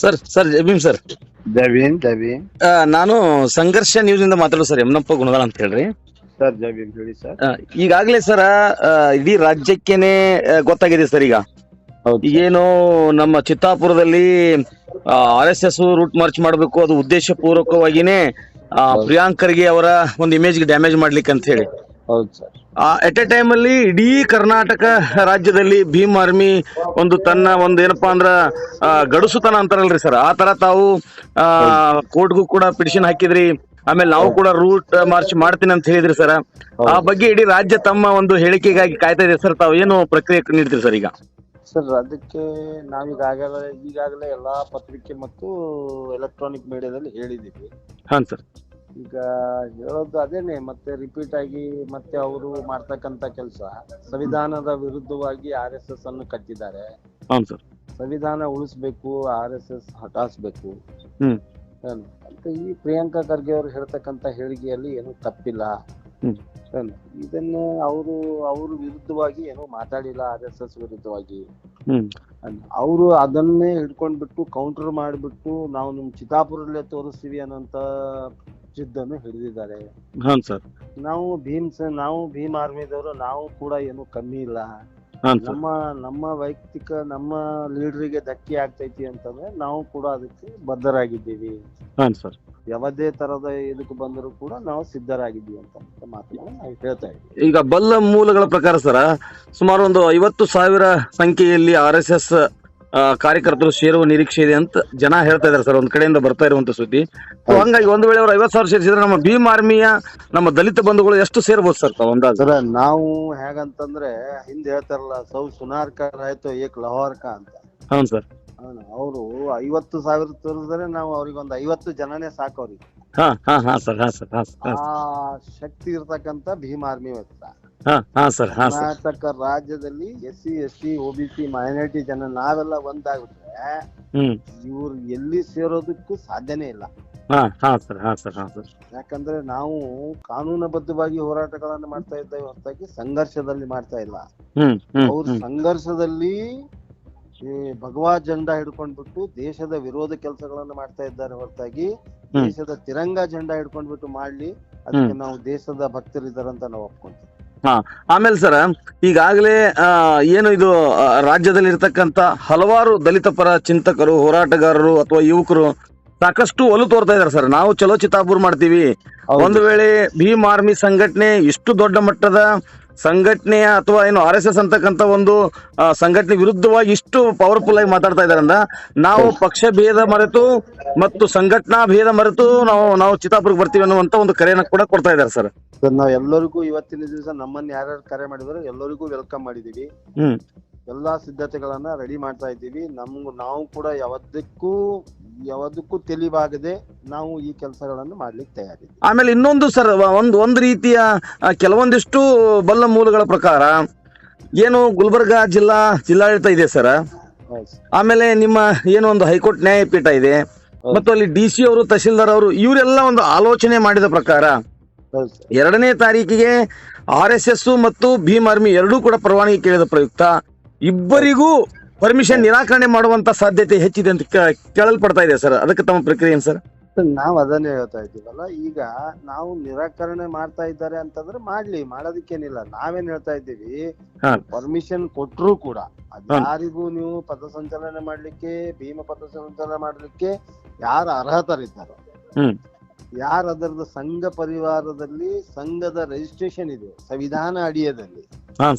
Sir sir ಜೈ Bhim sir. ಜೈ ಭೀಮ್ ನಾನು ಸಂಘರ್ಷ news ಇಂದ ಮಾತಾಡೋದು ಸರ್, ಯಮನಪ್ಪ ಗುಣದಾಳ ಅಂತ ಹೇಳ್ರಿ. ಸರ್. ಜೈ ಭೀಮ್ ಹೇಳಿ ಸರ್. ಈಗಾಗಲೇ ಸರ್ ಇಡೀ ರಾಜ್ಯಕ್ಕೇನೆ ಗೊತ್ತಾಗಿದೆ ಸರ್. ಈಗ ಹೌದು ಸರ್. ಈಗೇನು ನಮ್ಮ ಚಿತ್ತಾಪುರದಲ್ಲಿ RSS ರೂಟ್ ಮಾರ್ಚ್ ಮಾಡಬೇಕು, ಅದು ಉದ್ದೇಶ ಪೂರ್ವಕವಾಗಿನೇ ಪ್ರಿಯಾಂಕ್ ಖರ್ಗೆ ಅವರ ಒಂದು ಇಮೇಜ್ಗೆ ಡ್ಯಾಮೇಜ್ ಮಾಡ್ಲಿಕ್ಕೆ ಅಂತ ಹೇಳಿ. ಹೌದು ಸರ್. ಎಟ್ ಎ ಟೈಮ್ ಅಲ್ಲಿ ಇಡೀ ಕರ್ನಾಟಕ ರಾಜ್ಯದಲ್ಲಿ ಭೀಮ್ ಆರ್ಮಿ ಒಂದು ತನ್ನ ಒಂದು ಏನಪ್ಪಾ ಅಂದ್ರ ಗಡುಸುತನ ಅಂತಾರಲ್ರಿ ಸರ್, ಆ ತರ ತಾವು ಕೋರ್ಟ್ಗೂ ಕೂಡ ಪಿಟಿಷನ್ ಹಾಕಿದ್ರಿ. ಆಮೇಲೆ ನಾವು ಕೂಡ ರೂಟ್ ಮಾರ್ಚ್ ಮಾಡ್ತೀನಿ ಅಂತ ಹೇಳಿದ್ರಿ ಸರ್. ಆ ಬಗ್ಗೆ ಇಡೀ ರಾಜ್ಯ ತಮ್ಮ ಒಂದು ಹೇಳಿಕೆಗಾಗಿ ಕಾಯ್ತಾ ಇದೆ ಸರ್. ತಾವು ಏನು ಪ್ರಕ್ರಿಯೆ ನೀಡ್ತೀರಿ ಸರ್ ಈಗ? ಸರ್, ಅದಕ್ಕೆ ಈಗಾಗಲೇ ಎಲ್ಲಾ ಪತ್ರಿಕೆ ಮತ್ತು ಎಲೆಕ್ಟ್ರಾನಿಕ್ ಮೀಡಿಯಾದಲ್ಲಿ ಹೇಳಿದೀವಿ. ಹಾಂ ಸರ್. ಈಗ ಹೇಳೋದು ಅದೇನೆ, ಮತ್ತೆ ರಿಪೀಟ್ ಆಗಿ ಮತ್ತೆ ಅವರು ಮಾಡ್ತಕ್ಕಂತ ಕೆಲಸ ಸಂವಿಧಾನದ ವಿರುದ್ಧವಾಗಿ RSS ಅನ್ನು ಕಟ್ಟಿದ್ದಾರೆ. ಹೌದು ಸರ್. ಸಂವಿಧಾನ ಉಳಿಸ್ಬೇಕು, RSS ಹಟಾಯಿಸ್ಬೇಕು ಹ್ಮ್ ಅಂತ ಈ ಪ್ರಿಯಾಂಕಾ ಖರ್ಗೆ ಅವರು ಹೇಳ್ತಕ್ಕಂತ ಹೇಳಿಕೆಯಲ್ಲಿ ಏನು ತಪ್ಪಿಲ್ಲ. ಇದನ್ನು ಅವರು ವಿರುದ್ಧವಾಗಿ ಏನು ಮಾತಾಡಿಲ್ಲ. RSS ವಿರುದ್ಧವಾಗಿ ಅವರು ಅದನ್ನೇ ಹಿಡ್ಕೊಂಡ್ಬಿಟ್ಟು ಕೌಂಟರ್ ಮಾಡಿಬಿಟ್ಟು ನಾವು ನಿಮ್ ಚಿತ್ತಾಪುರಲ್ಲೇ ತೋರಿಸ್ತೀವಿ ಅನ್ನೋಂತ ಜಿದ್ದನ್ನು ಹಿಡಿದಿದ್ದಾರೆ. ನಾವು ಭೀಮ್ ಆರ್ಮಿದವರು ನಾವು ಕೂಡ ಏನು ಕಮ್ಮಿ ಇಲ್ಲ. ನಮ್ಮ ವೈಯಕ್ತಿಕ ನಮ್ಮ ಲೀಡರಿಗೆ ಧಕ್ಕೆ ಆಗ್ತೈತಿ ಅಂತಂದ್ರೆ ನಾವು ಕೂಡ ಅದಕ್ಕೆ ಬದ್ಧರಾಗಿದ್ದೀವಿ. ಯಾವುದೇ ತರದ ಇದಕ್ಕೆ ಬಂದರೂ ಕೂಡ ನಾವು ಸಿದ್ಧರಾಗಿದ್ದೀವಿ ಅಂತ ಮಾತನ್ನ ನಾವು ಹೇಳ್ತಾ ಇದ್ದೀವಿ. ಈಗ ಬಲ್ಲ ಮೂಲಗಳ ಪ್ರಕಾರ ಸರ ಸುಮಾರು ಒಂದು 50,000 ಸಂಖ್ಯೆಯಲ್ಲಿ RSS ಕಾರ್ಯಕರ್ತರು ಸೇರುವ ನಿರೀಕ್ಷೆ ಇದೆ ಅಂತ ಜನ ಹೇಳ್ತಾ ಇದಾರೆ ಸರ್, ಒಂದ್ ಕಡೆಯಿಂದ ಬರ್ತಾ ಇರುವಂತ ಸುದ್ದಿ. ಹಂಗಾಗಿ ಒಂದು ವೇಳೆ ಅವ್ರು 50,000 ಸೇರಿಸಿದ್ರೆ ನಮ್ಮ ಭೀಮ್ ಆರ್ಮಿಯ ನಮ್ಮ ದಲಿತ ಬಂಧುಗಳು ಎಷ್ಟು ಸೇರ್ಬೋದು ಸರ್ ತಾವು ಅಂದಾಜು? ಸರ್, ನಾವು ಹೇಗಂತಂದ್ರೆ ಹಿಂದೆ ಹೇಳ್ತಾರಲ್ಲ, ಸೌ ಸುನಾರ್ಕರ್ ಆಯ್ತು ಏಕ್ ಲಹೋರ್ಕ ಅಂತ. ಹೌದು ಸರ್. ಅವರು 50,000 ತೋರಿಸಿದ್ರೆ ನಾವು ಅವ್ರಿಗೊಂದು 50 ಜನನೇ ಸಾಕು ಅವ್ರಿಗೆ. ಆ ಶಕ್ತಿ ಇರ್ತಕ್ಕಂತ ಭೀಮ್ ಆರ್ಮಿ ಕರ್ನಾಟಕ ರಾಜ್ಯದಲ್ಲಿ SC ST OBC ಮೈನಾರಿಟಿ ಜನ ನಾವೆಲ್ಲ ಒಂದಾಗ್ಬಿಟ್ರೆ ಇವ್ರು ಎಲ್ಲಿ ಸೇರೋದಕ್ಕೂ ಸಾಧ್ಯನೇ ಇಲ್ಲ. ಯಾಕಂದ್ರೆ ನಾವು ಕಾನೂನುಬದ್ಧವಾಗಿ ಹೋರಾಟಗಳನ್ನ ಮಾಡ್ತಾ ಇದ್ದೇವೆ ಹೊರತಾಗಿ ಸಂಘರ್ಷದಲ್ಲಿ ಮಾಡ್ತಾ ಇಲ್ಲ. ಅವ್ರು ಸಂಘರ್ಷದಲ್ಲಿ ಭಗವಾ ಜೆಂಡಾ ಹಿಡ್ಕೊಂಡ್ಬಿಟ್ಟು ದೇಶದ ವಿರೋಧ ಕೆಲಸಗಳನ್ನ ಮಾಡ್ತಾ ಇದ್ದಾರೆ ಹೊರತಾಗಿ ದೇಶದ ತಿರಂಗ ಜೆಂಡಾ ಹಿಡ್ಕೊಂಡ್ಬಿಟ್ಟು ಮಾಡ್ಲಿ, ಅದಕ್ಕೆ ನಾವು ದೇಶದ ಭಕ್ತರಿದ್ದಾರಂತ ನಾವು ಒಪ್ಕೊಂತೀವಿ. ಆಮೇಲೆ ಸರ ಈಗಾಗಲೇ ಏನು ಇದು ರಾಜ್ಯದಲ್ಲಿ ಇರ್ತಕ್ಕಂತ ಹಲವಾರು ದಲಿತ ಪರ ಚಿಂತಕರು, ಹೋರಾಟಗಾರರು ಅಥವಾ ಯುವಕರು ಸಾಕಷ್ಟು ಒಲು ತೋರ್ತಾ ಇದಾರೆ ಸರ್. ನಾವು ಚಲೋ ಚಿತ್ತಾಪುರ ಮಾಡ್ತೀವಿ, ಒಂದು ವೇಳೆ ಭೀಮ್ ಆರ್ಮಿ ಸಂಘಟನೆ ಇಷ್ಟು ದೊಡ್ಡ ಮಟ್ಟದ ಸಂಘಟನೆಯ ಅಥವಾ ಏನು RSS ಅಂತಕ್ಕಂಥ ಒಂದು ಸಂಘಟನೆ ವಿರುದ್ಧವಾಗಿ ಇಷ್ಟು ಪವರ್ಫುಲ್ ಆಗಿ ಮಾತಾಡ್ತಾ ಇದಾರಂದ ನಾವು ಪಕ್ಷ ಭೇದ ಮರೆತು ಮತ್ತು ಸಂಘಟನಾ ಭೇದ ಮರೆತು ನಾವು ಚಿತ್ತಾಪುರಕ್ಕೆ ಬರ್ತೀವಿ ಅನ್ನುವಂತ ಒಂದು ಕರೆಯನ್ನ ಕೂಡ ಕೊಡ್ತಾ ಇದ್ದಾರೆ ಸರ್. ನಾವ್ ಎಲ್ಲರಿಗೂ ಇವತ್ತಿನ ದಿವಸ ನಮ್ಮನ್ನ ಯಾರ್ಯಾರು ಕರೆ ಮಾಡಿದ್ರು ಎಲ್ಲರಿಗೂ ವೆಲ್ಕಮ್ ಮಾಡಿದೀವಿ. ಎಲ್ಲಾ ಸಿದ್ಧತೆಗಳನ್ನ ರೆಡಿ ಮಾಡ್ತಾ ಇದ್ದೀವಿ. ನಾವು ಕೂಡ ಯಾವುದಕ್ಕೂ ತಿಳಿವಾಗದೆ ನಾವು ಈ ಕೆಲಸಗಳನ್ನು ಮಾಡ್ಲಿಕ್ಕೆ ತಯಾರಿದ್ದೀವಿ. ಆಮೇಲೆ ಇನ್ನೊಂದು ಸರ್, ಒಂದು ರೀತಿಯ ಕೆಲವೊಂದಿಷ್ಟು ಬಲ್ಲ ಮೂಲಗಳ ಪ್ರಕಾರ ಏನು ಗುಲ್ಬರ್ಗ ಜಿಲ್ಲಾಡಳಿತ ಇದೆ ಸರ್, ಆಮೇಲೆ ನಿಮ್ಮ ಏನು ಒಂದು ಹೈಕೋರ್ಟ್ ನ್ಯಾಯಪೀಠ ಇದೆ ಮತ್ತು ಅಲ್ಲಿ DC ಅವರು, ತಹಶೀಲ್ದಾರ್ ಅವರು, ಇವರೆಲ್ಲ ಒಂದು ಆಲೋಚನೆ ಮಾಡಿದ ಪ್ರಕಾರ 2ನೇ ತಾರೀಕಿಗೆ RSS ಮತ್ತು ಭೀಮ್ ಆರ್ಮಿ ಎರಡೂ ಕೂಡ ಪರವಾನಗಿ ಕೇಳಿದ ಪ್ರಯುಕ್ತ ಇಬ್ಬರಿಗೂ ಪರ್ಮಿಷನ್ ನಿರಾಕರಣೆ ಮಾಡುವಂತ ಸಾಧ್ಯತೆ ಹೆಚ್ಚಿದೆ ಅಂತ ಕೇಳಲ್ಪಡ್ತಾ ಇದೆ ಸರ್. ಅದಕ್ಕೆ ತಮ್ಮ ಪ್ರಕ್ರಿಯೆ ಏನು ಸರ್? ನಾವ್ ಅದನ್ನೇ ಹೇಳ್ತಾ ಇದ್ದೀವಲ್ಲ, ಈಗ ನಾವು ನಿರಾಕರಣೆ ಮಾಡ್ತಾ ಇದ್ದಾರೆ ಅಂತಂದ್ರೆ ಮಾಡೋದಕ್ಕೇನಿಲ್ಲ. ನಾವೇನ್ ಹೇಳ್ತಾ ಇದ್ದೀವಿ, ಪರ್ಮಿಷನ್ ಕೊಟ್ರು ಕೂಡ ಯಾರಿಗೂ ನೀವು ಪಥಸಂಚಲನೆ ಮಾಡ್ಲಿಕ್ಕೆ, ಭೀಮ ಪಥಸಂಚಲನೆ ಮಾಡ್ಲಿಕ್ಕೆ ಯಾರು ಅರ್ಹತರಿದ್ದಾರೋ, ಯಾರ ಅದರದ ಸಂಘ ಪರಿವಾರದಲ್ಲಿ ಸಂಘದ ರಿಜಿಸ್ಟ್ರೇಷನ್ ಇದೆ ಸಂವಿಧಾನ ಅಡಿಯಲ್ಲಿ,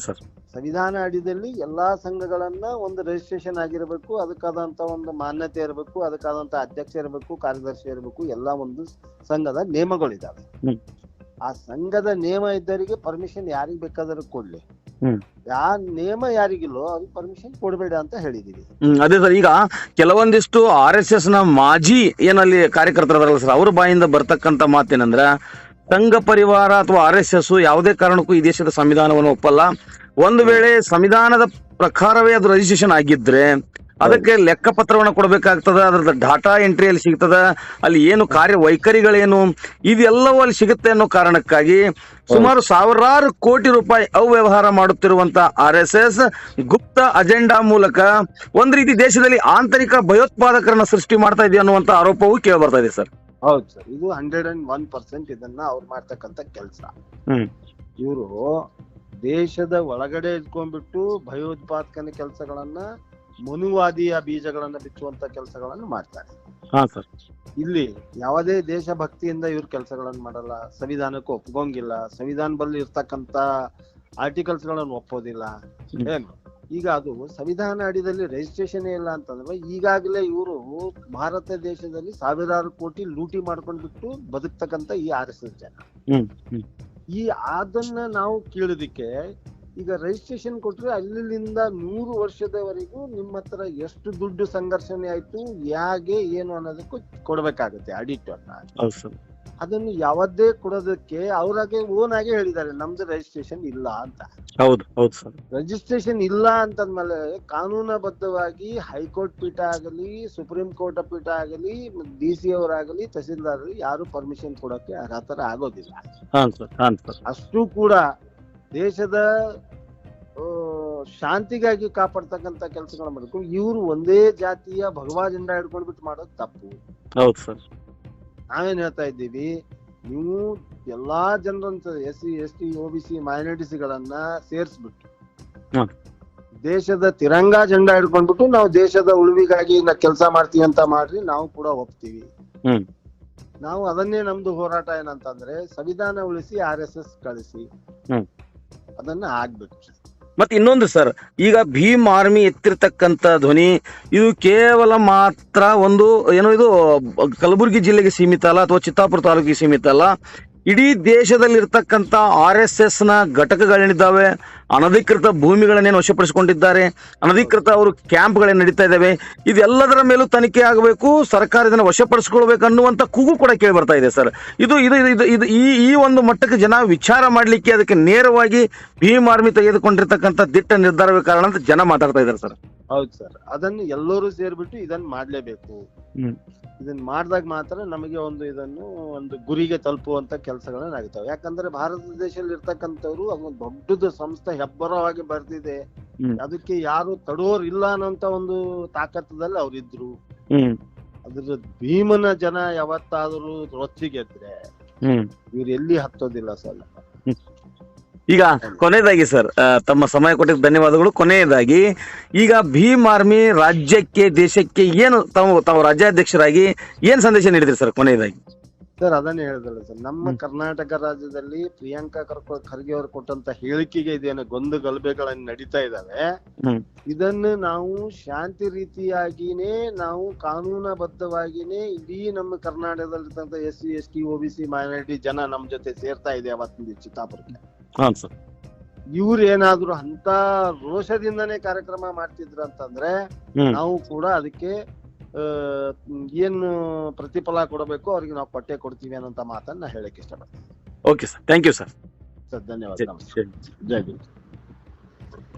ಸಂವಿಧಾನ ಅಡಿಯಲ್ಲಿ ಎಲ್ಲಾ ಸಂಘಗಳನ್ನ ಒಂದು ರಿಜಿಸ್ಟ್ರೇಷನ್ ಆಗಿರಬೇಕು, ಅದಕ್ಕಾದಂತ ಒಂದು ಮಾನ್ಯತೆ ಇರಬೇಕು, ಅದಕ್ಕಾದಂತ ಅಧ್ಯಕ್ಷ ಇರಬೇಕು, ಕಾರ್ಯದರ್ಶಿ ಇರಬೇಕು, ಎಲ್ಲಾ ಒಂದು ಸಂಘದ ನಿಯಮಗಳಿದಾವೆ. ಆ ಸಂಘದ ನಿಯಮ ಇದ್ದವರಿಗೆ ಪರ್ಮಿಷನ್ ಯಾರಿಗ್ ಬೇಕಾದ್ರೂ ಕೊಡ್ಲಿ, ಆ ನಿಯಮ ಯಾರಿಗಿಲ್ಲೋ ಅವ್ರಿಗೆ ಪರ್ಮಿಷನ್ ಕೊಡಬೇಡ ಅಂತ ಹೇಳಿದೀವಿ. ಅದೇ ಸರ್, ಈಗ ಕೆಲವೊಂದಿಷ್ಟು RSS ನ ಮಾಜಿ ಏನಲ್ಲಿ ಕಾರ್ಯಕರ್ತರಲ್ಲ ಸರ್, ಅವ್ರ ಬಾಯಿಂದ ಬರ್ತಕ್ಕಂತ ಮಾತೇನಂದ್ರ ಸಂಘ ಪರಿವಾರ ಅಥವಾ RSS ಯಾವುದೇ ಕಾರಣಕ್ಕೂ ಈ ದೇಶದ ಸಂವಿಧಾನವನ್ನು ಒಪ್ಪಲ್ಲ. ಒಂದು ವೇಳೆ ಸಂವಿಧಾನದ ಪ್ರಕಾರವೇ ಅದು ರಿಜಿಸ್ಟ್ರೇಷನ್ ಆಗಿದ್ರೆ ಅದಕ್ಕೆ ಲೆಕ್ಕಪತ್ರವನ್ನ ಕೊಡಬೇಕಾಗ್ತದ, ಅದ್ರದ್ದು ಡಾಟಾ ಎಂಟ್ರಿಯಲ್ಲಿ ಸಿಗ್ತದ, ಅಲ್ಲಿ ಏನು ಕಾರ್ಯ ವೈಖರಿಗಳೇನು ಇದೆಲ್ಲವೂ ಅಲ್ಲಿ ಸಿಗುತ್ತೆ ಅನ್ನೋ ಕಾರಣಕ್ಕಾಗಿ ಸುಮಾರು ಸಾವಿರಾರು ಕೋಟಿ ರೂಪಾಯಿ ಅವ್ಯವಹಾರ ಮಾಡುತ್ತಿರುವಂತ RSS ಗುಪ್ತ ಅಜೆಂಡಾ ಮೂಲಕ ಒಂದ್ ರೀತಿ ದೇಶದಲ್ಲಿ ಆಂತರಿಕ ಭಯೋತ್ಪಾದಕರನ್ನ ಸೃಷ್ಟಿ ಮಾಡ್ತಾ ಇದೆ ಅನ್ನುವಂತ ಆರೋಪವೂ ಕೇಳಿ ಬರ್ತಾ ಇದೆ ಸರ್. ಹೌದು ಸರ್, ಇದು 101% ಇದನ್ನ ಅವ್ರು ಮಾಡ್ತಕ್ಕಂತ ಕೆಲಸ. ಇವರು ದೇಶದ ಒಳಗಡೆ ಇಟ್ಕೊಂಡ್ಬಿಟ್ಟು ಭಯೋತ್ಪಾದಕನ ಕೆಲಸಗಳನ್ನ, ಮನುವಾದಿಯ ಬೀಜಗಳನ್ನ ಬಿಚ್ಚುವಂತ ಕೆಲಸಗಳನ್ನ ಮಾಡ್ತಾರೆ. ಇಲ್ಲಿ ಯಾವುದೇ ದೇಶಭಕ್ತಿಯಿಂದ ಇವ್ರ ಕೆಲಸಗಳನ್ನ ಮಾಡಲ್ಲ, ಸಂವಿಧಾನಕ್ಕೂ ಒಪ್ಕೊಂಗಿಲ್ಲ, ಸಂವಿಧಾನದಲ್ಲಿ ಇರ್ತಕ್ಕಂತ ಆರ್ಟಿಕಲ್ಸ್ ಗಳನ್ನು ಒಪ್ಪೋದಿಲ್ಲ. ಏನು ಈಗ ಅದು ಸಂವಿಧಾನ ಅಡಿಯಲ್ಲಿ ರಿಜಿಸ್ಟ್ರೇಷನ್ ಇಲ್ಲ ಅಂತಂದ್ರೆ ಈಗಾಗಲೇ ಇವರು ಭಾರತ ದೇಶದಲ್ಲಿ ಸಾವಿರಾರು ಕೋಟಿ ಲೂಟಿ ಮಾಡ್ಕೊಂಡ್ಬಿಟ್ಟು ಬದುಕ್ತಕ್ಕಂತ ಈ RSS ಜನ. ಅದನ್ನ ನಾವು ಕೇಳೋದಿಕ್ಕೆ ಈಗ ರಿಜಿಸ್ಟ್ರೇಷನ್ ಕೊಟ್ರೆ ಅಲ್ಲಿಂದ 100 ವರ್ಷದವರೆಗೂ ನಿಮ್ಮ ಹತ್ರ ಎಷ್ಟು ದುಡ್ಡು ಸಂಘರ್ಷಣೆ ಆಯ್ತು, ಹೇಗೆ ಏನು ಅನ್ನೋದಕ್ಕೂ ಕೊಡ್ಬೇಕಾಗುತ್ತೆ ಆಡಿಟ್ ಅನ್ನ. ಅದನ್ನು ಯಾವತ್ತೇ ಕೊಡೋದಕ್ಕೆ ಅವ್ರಾಗೆ ಓನ್ ಆಗಿ ಹೇಳಿದ್ದಾರೆ ನಮ್ದು ರಿಜಿಸ್ಟ್ರೇಷನ್ ಇಲ್ಲ ಅಂತ. ಹೌದು ಹೌದು ಸರ್. ರಿಜಿಸ್ಟ್ರೇಷನ್ ಇಲ್ಲ ಅಂತಂದ್ಮೇಲೆ ಕಾನೂನುಬದ್ಧವಾಗಿ ಹೈಕೋರ್ಟ್ ಪೀಠ ಆಗಲಿ, ಸುಪ್ರೀಂ ಕೋರ್ಟ್ ಪೀಠ ಆಗಲಿ, DC ಅವರಾಗಲಿ, ತಹಸೀಲ್ದಾರ್ ಯಾರು ಪರ್ಮಿಷನ್ ಕೊಡಕ್ಕೆ ಅರ್ಹತರ ಆಗೋದಿಲ್ಲ. ಅಷ್ಟು ಕೂಡ ದೇಶದ ಶಾಂತಿಗಾಗಿ ಕಾಪಾಡ್ತಕ್ಕಂತ ಕೆಲಸಗಳು ಮಾಡಬೇಕು. ಇವ್ರು ಒಂದೇ ಜಾತಿಯ ಭಗವಾ ಜೆಂಡಾ ಹಿಡ್ಕೊಂಡ್ಬಿಟ್ಟು ಮಾಡೋದು ತಪ್ಪು. ಹೌದು ಸರ್. ನಾವೇನ್ ಹೇಳ್ತಾ ಇದ್ದೀವಿ, ನೀವು ಎಲ್ಲಾ ಜನರನ್ನ SC ST OBC ಮೈನಾರಿಟೀಸ್ಗಳನ್ನ ಸೇರ್ಸ್ಬಿಟ್ಟು ದೇಶದ ತಿರಂಗಾ ಜೆಂಡಾ ಹಿಡ್ಕೊಂಡ್ಬಿಟ್ಟು ನಾವು ದೇಶದ ಉಳಿವಿಗಾಗಿ ಕೆಲಸ ಮಾಡ್ತೀವಿ ಅಂತ ಮಾಡ್ರಿ, ನಾವು ಕೂಡ ಒಪ್ತೀವಿ. ನಾವು ಅದನ್ನೇ ನಮ್ದು ಹೋರಾಟ ಏನಂತಂದ್ರೆ ಸಂವಿಧಾನ ಉಳಿಸಿ RSS ಕಳಿಸಿ ಅದನ್ನ ಆಗ್ಬೇಕು. ಮತ್ತೆ ಇನ್ನೊಂದು ಸರ್, ಈಗ ಭೀಮ್ ಆರ್ಮಿ ಎತ್ತಿರ್ತಕ್ಕಂಥ ಧ್ವನಿ ಇದು ಕೇವಲ ಮಾತ್ರ ಒಂದು ಏನೋ ಇದು ಕಲಬುರಗಿ ಜಿಲ್ಲೆಗೆ ಸೀಮಿತ ಅಲ್ಲ, ಅಥವಾ ಚಿತ್ತಾಪುರ ತಾಲೂಕಿಗೆ ಸೀಮಿತ ಅಲ್ಲ. ಇಡೀ ದೇಶದಲ್ಲಿರ್ತಕ್ಕಂಥ RSS ನ ಘಟಕಗಳೇನಿದ್ದಾವೆ, ಅನಧಿಕೃತ ಭೂಮಿಗಳನ್ನೇನು ವಶಪಡಿಸಿಕೊಂಡಿದ್ದಾರೆ, ಅನಧಿಕೃತ ಅವರು ಕ್ಯಾಂಪ್ಗಳೇನು ನಡೀತಾ ಇದ್ದಾವೆ, ಇದೆಲ್ಲದರ ಮೇಲೂ ತನಿಖೆ ಆಗಬೇಕು, ಸರ್ಕಾರ ಇದನ್ನು ವಶಪಡಿಸ್ಕೊಳ್ಬೇಕು ಅನ್ನುವಂಥ ಕೂಗು ಕೂಡ ಕೇಳಿ ಬರ್ತಾ ಇದೆ ಸರ್. ಇದು ಇದು ಇದು ಇದು ಈ ಒಂದು ಮಟ್ಟಕ್ಕೆ ಜನ ವಿಚಾರ ಮಾಡಲಿಕ್ಕೆ ಅದಕ್ಕೆ ನೇರವಾಗಿ ಭೀಮ್ ಆರ್ಮಿ ತೆಗೆದುಕೊಂಡಿರ್ತಕ್ಕಂಥ ದಿಟ್ಟ ನಿರ್ಧಾರವೇ ಕಾರಣ ಅಂತ ಜನ ಮಾತಾಡ್ತಾ ಇದ್ದಾರೆ ಸರ್. ಹೌದು ಸರ್, ಅದನ್ನು ಎಲ್ಲರೂ ಸೇರ್ಬಿಟ್ಟು ಇದನ್ನ ಮಾಡ್ಲೇಬೇಕು. ಇದನ್ನ ಮಾಡಿದಾಗ ಮಾತ್ರ ನಮಗೆ ಒಂದು ಗುರಿಗೆ ತಲುಪುವಂತ ಕೆಲಸಗಳನ್ನ ಆಗ್ತಾವೆ. ಯಾಕಂದ್ರೆ ಭಾರತ ದೇಶದಲ್ಲಿ ಇರ್ತಕ್ಕಂಥವ್ರು ಅದೊಂದು ದೊಡ್ಡದು ಸಂಸ್ಥೆ ಹೆಬ್ಬರವಾಗಿ ಬರ್ತಿದೆ, ಅದಕ್ಕೆ ಯಾರು ತಡೋರ್ ಇಲ್ಲ ಅನ್ನೋಂತ ಒಂದು ತಾಕತ್ತದಲ್ಲಿ ಅವ್ರಿದ್ರು. ಅದ್ರ ಭೀಮನ ಜನ ಯಾವತ್ತಾದ್ರೂ ರೊಚ್ಚಿಗೆದ್ರೆ ಇವ್ರು ಎಲ್ಲಿ ಹತ್ತೋದಿಲ್ಲ ಸರ್. ಈಗ ಕೊನೆಯದಾಗಿ ಸರ್, ತಮ್ಮ ಸಮಯ ಕೊಟ್ಟಿದ್ದ ಧನ್ಯವಾದಗಳು. ಕೊನೆಯದಾಗಿ ಈಗ ಭೀಮ್ ಆರ್ಮಿ ರಾಜ್ಯಕ್ಕೆ, ದೇಶಕ್ಕೆ ಏನು ತಾವು ರಾಜ್ಯಾಧ್ಯಕ್ಷರಾಗಿ ಏನ್ ಸಂದೇಶ ನೀಡಿದ್ರಿ ಸರ್ ಕೊನೆಯದಾಗಿ? ಸರ್ ಅದನ್ನೇ ಹೇಳಿದ್ರಲ್ಲ ಸರ್, ನಮ್ಮ ಕರ್ನಾಟಕ ರಾಜ್ಯದಲ್ಲಿ ಪ್ರಿಯಾಂಕಾ ಖರ್ಗೆ ಅವರು ಕೊಟ್ಟಂತ ಹೇಳಿಕೆಗೆ ಇದೇನು ಗೊಂದು ಗಲಭೆಗಳನ್ನು ನಡೀತಾ ಇದಾವೆ. ಇದನ್ನು ನಾವು ಶಾಂತಿ ರೀತಿಯಾಗಿನೇ, ನಾವು ಕಾನೂನುಬದ್ಧವಾಗಿನೇ ಇಡೀ ನಮ್ಮ ಕರ್ನಾಟಕದಲ್ಲಿರ್ತಕ್ಕಂಥ SC ST OBC ಮೈನಾರಿಟಿ ಜನ ನಮ್ ಜೊತೆ ಸೇರ್ತಾ ಇದೆ ಅವತ್ತಿನ ಚಿತ್ತಾಪುರಕ್ಕೆ. ಇವ್ರು ಏನಾದ್ರು ಅಂತ ರೋಷದಿಂದನೇ ಕಾರ್ಯಕ್ರಮ ಮಾಡ್ತಿದ್ರು ಅಂತಂದ್ರೆ ನಾವು ಕೂಡ ಅದಕ್ಕೆ ಏನು ಪ್ರತಿಫಲ ಕೊಡಬೇಕು ಅವ್ರಿಗೆ ನಾವು ಕೊಟ್ಟೆ ಕೊಡ್ತೀವಿ ಅನ್ನೋಂತ ಮಾತನ್ನ ಹೇಳಕ್ ಇಷ್ಟಪಡ್ತೀನಿ. Okay sir, thank you sir. ಧನ್ಯವಾದ. ಜೈ ಗುರು.